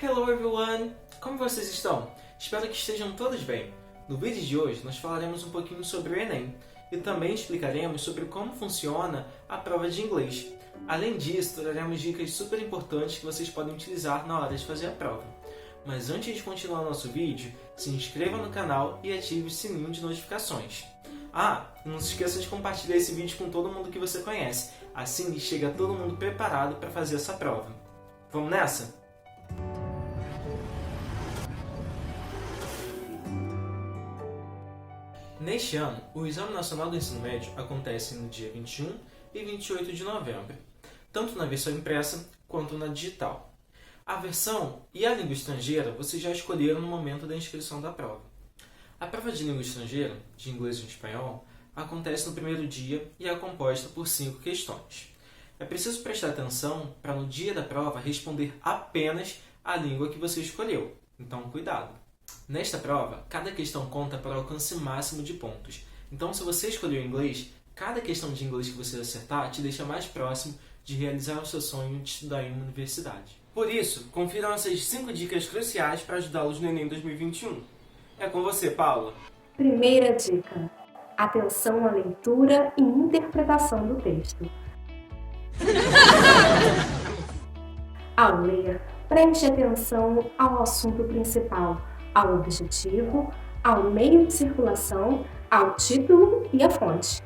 Hello everyone! Como vocês estão? Espero que estejam todos bem. No vídeo de hoje nós falaremos um pouquinho sobre o Enem e também explicaremos sobre como funciona a prova de inglês. Além disso, traremos dicas super importantes que vocês podem utilizar na hora de fazer a prova. Mas antes de continuar nosso vídeo, se inscreva no canal e ative o sininho de notificações. Não se esqueça de compartilhar esse vídeo com todo mundo que você conhece, assim chega todo mundo preparado para fazer essa prova. Vamos nessa? Neste ano, o Exame Nacional do Ensino Médio acontece no dia 21 e 28 de novembro, tanto na versão impressa quanto na digital. A versão e a língua estrangeira vocês já escolheram no momento da inscrição da prova. A prova de língua estrangeira, de inglês e de espanhol, acontece no primeiro dia e é composta por 5 questões. É preciso prestar atenção para no dia da prova responder apenas a língua que você escolheu, então cuidado! Nesta prova, cada questão conta para o alcance máximo de pontos. Então, se você escolheu inglês, cada questão de inglês que você acertar te deixa mais próximo de realizar o seu sonho de estudar em uma universidade. Por isso, confiram essas 5 dicas cruciais para ajudá-los no Enem 2021. É com você, Paula. Primeira dica: atenção à leitura e interpretação do texto. Ao ler, preste atenção ao assunto principal, ao objetivo, ao meio de circulação, ao título e à fonte.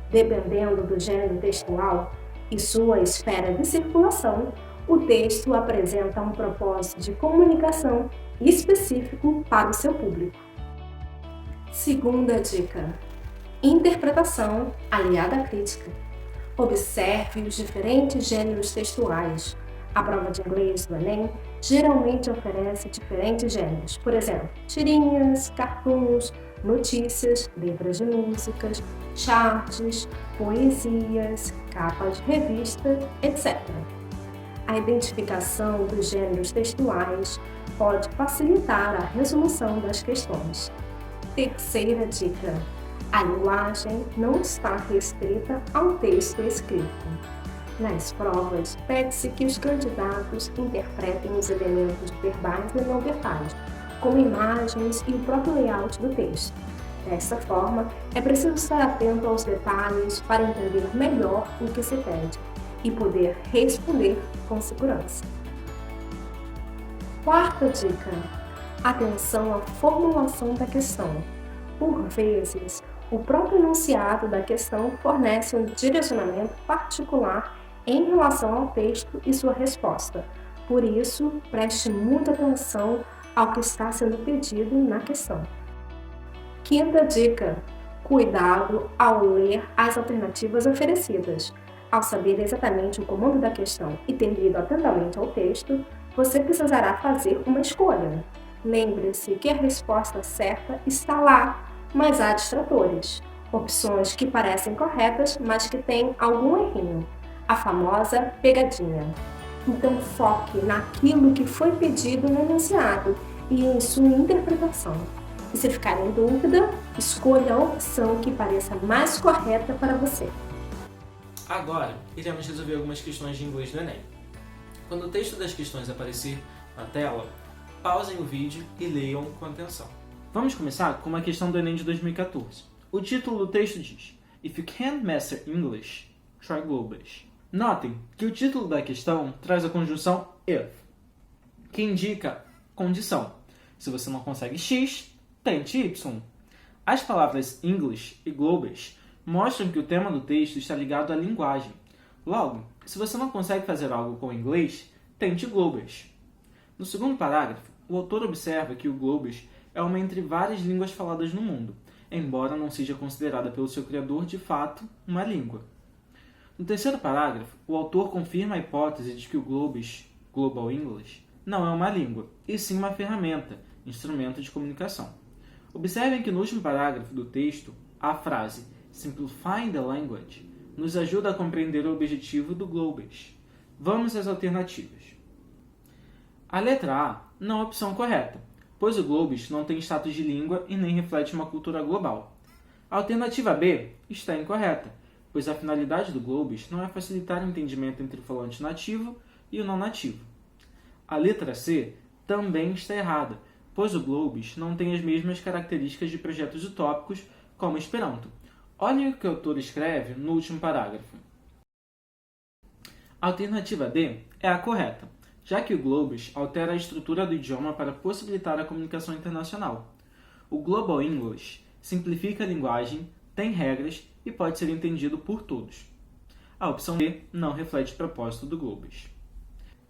Dependendo do gênero textual e sua esfera de circulação, o texto apresenta um propósito de comunicação específico para o seu público. Segunda dica: interpretação aliada à crítica. Observe os diferentes gêneros textuais. A prova de inglês do Enem geralmente oferece diferentes gêneros, por exemplo, tirinhas, cartoons, notícias, letras de músicas, charts, poesias, capas de revista, etc. A identificação dos gêneros textuais pode facilitar a resolução das questões. Terceira dica: a linguagem não está restrita ao texto escrito. Nas provas, pede-se que os candidatos interpretem os elementos verbais e não verbais, como imagens e o próprio layout do texto. Dessa forma, é preciso estar atento aos detalhes para entender melhor o que se pede e poder responder com segurança. Quarta dica: atenção à formulação da questão. Por vezes, o próprio enunciado da questão fornece um direcionamento particular em relação ao texto e sua resposta. Por isso, preste muita atenção ao que está sendo pedido na questão. Quinta dica: cuidado ao ler as alternativas oferecidas. Ao saber exatamente o comando da questão e ter lido atentamente ao texto, você precisará fazer uma escolha. Lembre-se que a resposta certa está lá, mas há distratores. Opções que parecem corretas, mas que têm algum errinho. A famosa pegadinha. Então foque naquilo que foi pedido no enunciado e em sua interpretação. E se ficar em dúvida, escolha a opção que pareça mais correta para você. Agora, iremos resolver algumas questões de inglês do Enem. Quando o texto das questões aparecer na tela, pausem o vídeo e leiam com atenção. Vamos começar com uma questão do Enem de 2014. O título do texto diz: If you can't master English, try Globais. Notem que o título da questão traz a conjunção if, que indica condição. Se você não consegue X, tente Y. As palavras English e Globais mostram que o tema do texto está ligado à linguagem. Logo, se você não consegue fazer algo com inglês, tente Globais. No segundo parágrafo, o autor observa que o Globais é uma entre várias línguas faladas no mundo, embora não seja considerada pelo seu criador de fato uma língua. No terceiro parágrafo, o autor confirma a hipótese de que o Globais, Global English, não é uma língua, e sim uma ferramenta, instrumento de comunicação. Observem que no último parágrafo do texto, a frase Simplifying the Language nos ajuda a compreender o objetivo do Globais. Vamos às alternativas. A letra A não é a opção correta, pois o Globais não tem status de língua e nem reflete uma cultura global. A alternativa B está incorreta, pois a finalidade do Globais não é facilitar o entendimento entre o falante nativo e o não nativo. A letra C também está errada, pois o Globis não tem as mesmas características de projetos utópicos como o Esperanto. Olhem o que o autor escreve no último parágrafo. A alternativa D é a correta, já que o Globis altera a estrutura do idioma para possibilitar a comunicação internacional. O Global English simplifica a linguagem, tem regras e pode ser entendido por todos. A opção D não reflete o propósito do Globis.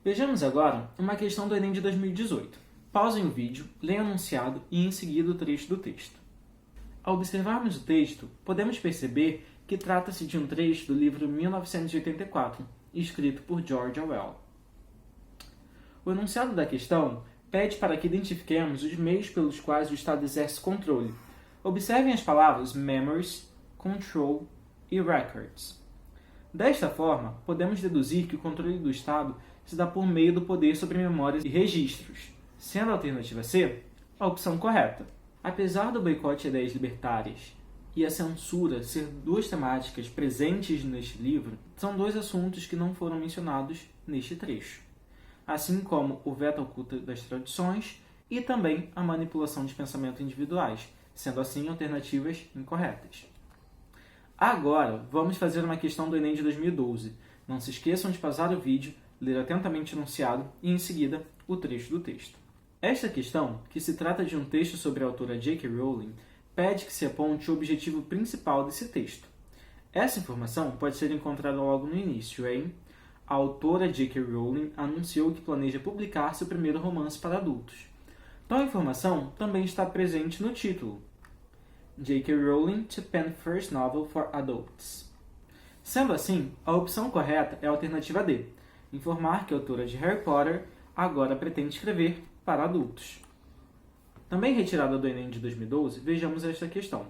Vejamos agora uma questão do Enem de 2018. Pausem o vídeo, leiam o enunciado e em seguida o trecho do texto. Ao observarmos o texto, podemos perceber que trata-se de um trecho do livro 1984, escrito por George Orwell. O enunciado da questão pede para que identifiquemos os meios pelos quais o Estado exerce controle. Observem as palavras memories, control e records. Desta forma, podemos deduzir que o controle do Estado se dá por meio do poder sobre memórias e registros, sendo a alternativa C a opção correta. Apesar do boicote a ideias libertárias e a censura ser duas temáticas presentes neste livro, são dois assuntos que não foram mencionados neste trecho, assim como o veto oculto das traduções e também a manipulação de pensamento individuais, sendo assim alternativas incorretas. Agora, vamos fazer uma questão do Enem de 2012. Não se esqueçam de pausar o vídeo, ler atentamente o enunciado e, em seguida, o trecho do texto. Esta questão, que se trata de um texto sobre a autora J.K. Rowling, pede que se aponte o objetivo principal desse texto. Essa informação pode ser encontrada logo no início, a autora J.K. Rowling anunciou que planeja publicar seu primeiro romance para adultos. Tal informação também está presente no título, J.K. Rowling to pen first novel for adults. Sendo assim, a opção correta é a alternativa D, informar que a autora de Harry Potter agora pretende escrever para adultos. Também retirada do Enem de 2012, vejamos esta questão.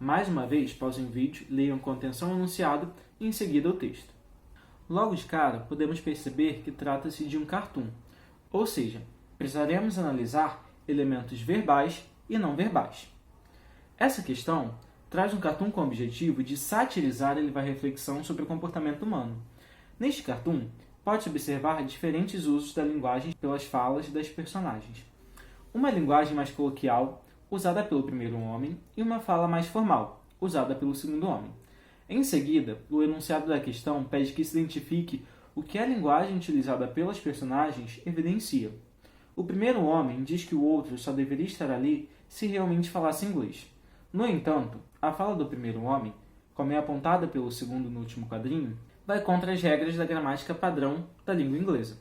Mais uma vez, pausem o vídeo, leiam com atenção o enunciado e em seguida o texto. Logo de cara, podemos perceber que trata-se de um cartoon, ou seja, precisaremos analisar elementos verbais e não verbais. Essa questão traz um cartoon com o objetivo de satirizar e levar reflexão sobre o comportamento humano. Neste cartoon, pode-se observar diferentes usos da linguagem pelas falas das personagens. Uma linguagem mais coloquial, usada pelo primeiro homem, e uma fala mais formal, usada pelo segundo homem. Em seguida, o enunciado da questão pede que se identifique o que a linguagem utilizada pelas personagens evidencia. O primeiro homem diz que o outro só deveria estar ali se realmente falasse inglês. No entanto, a fala do primeiro homem, como é apontada pelo segundo no último quadrinho, vai contra as regras da gramática padrão da língua inglesa.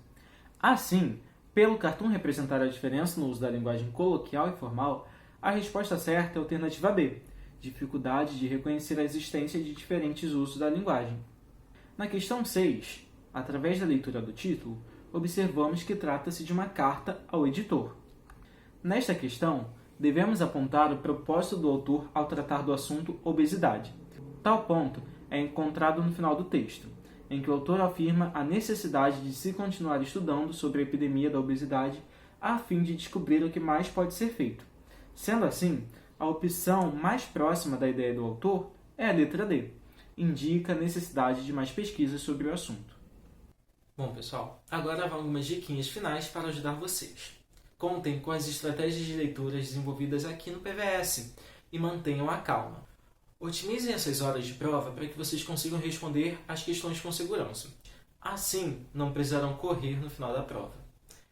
Assim, pelo cartoon representar a diferença no uso da linguagem coloquial e formal, a resposta certa é a alternativa B, dificuldade de reconhecer a existência de diferentes usos da linguagem. Na questão 6, através da leitura do título, observamos que trata-se de uma carta ao editor. Nesta questão, devemos apontar o propósito do autor ao tratar do assunto obesidade. Tal ponto é encontrado no final do texto, em que o autor afirma a necessidade de se continuar estudando sobre a epidemia da obesidade a fim de descobrir o que mais pode ser feito. Sendo assim, a opção mais próxima da ideia do autor é a letra D. Indica a necessidade de mais pesquisas sobre o assunto. Bom, pessoal, agora vão algumas diquinhas finais para ajudar vocês. Contem com as estratégias de leituras desenvolvidas aqui no PVS e mantenham a calma. Otimizem essas horas de prova para que vocês consigam responder as questões com segurança. Assim, não precisarão correr no final da prova.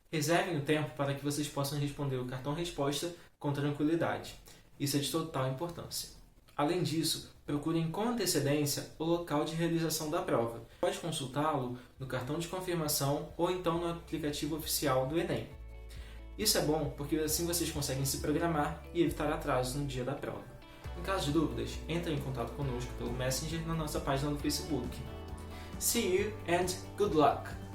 Reservem o tempo para que vocês possam responder o cartão resposta com tranquilidade. Isso é de total importância. Além disso, procurem com antecedência o local de realização da prova. Pode consultá-lo no cartão de confirmação ou então no aplicativo oficial do Enem. Isso é bom porque assim vocês conseguem se programar e evitar atrasos no dia da prova. Em caso de dúvidas, entre em contato conosco pelo Messenger na nossa página do Facebook. See you and good luck!